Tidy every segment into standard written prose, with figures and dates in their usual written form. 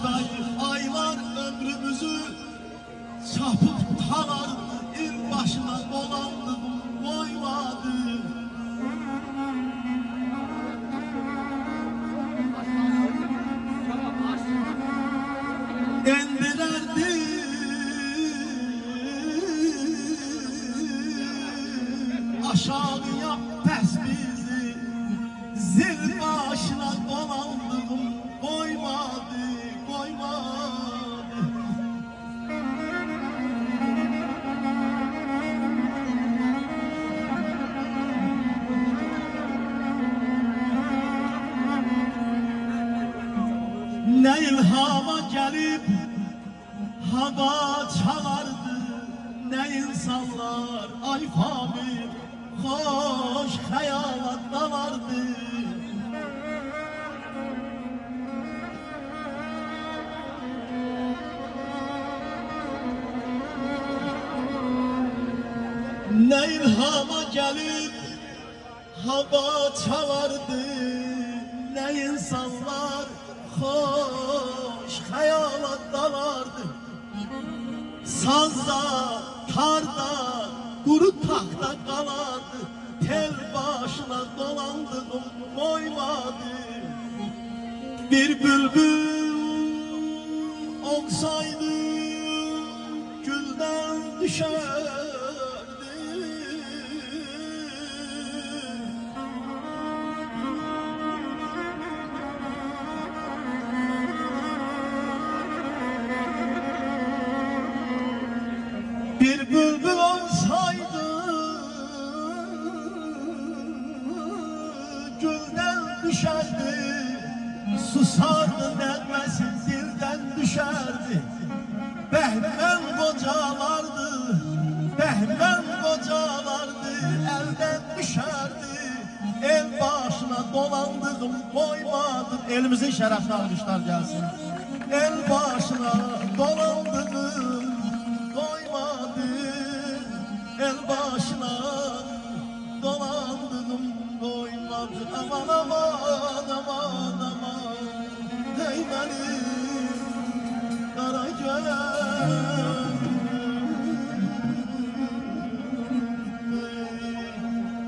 başlayıp aylar ömrümüzü çapıp talardı, il başına dolandı, koymadı. Endilerdi aşağıya pes bizi, zil başına dolandım, koymadı, koymadı. Ne ilhama gelip hava çalardı, ne insanlar alfabe hoş hayalat dalardı. Ne ilhama gelip hava çalardı, ne insanlar hoş hayalat dalardı. Sazda, tarda, kuru takta kalardı, tel başına dolandım, koymadı. Bir bülbül olsaydı gülden düşerdi. Bir bülbül olsaydı gülden düşerdi, susardı denmesi dilden düşerdi. Behmen kocalardı, behmen kocalardı, elden düşerdi. El başına dolandım, koymadım. Elimizin şerefli almışlar gelsin. El başına dolandım, koymadım. El başına dolandım, koymadım. Aman aman aman aman, hey benim kara gönlüm.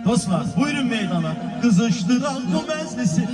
Dostlar buyurun meydana, kızıştıran bu meclisi.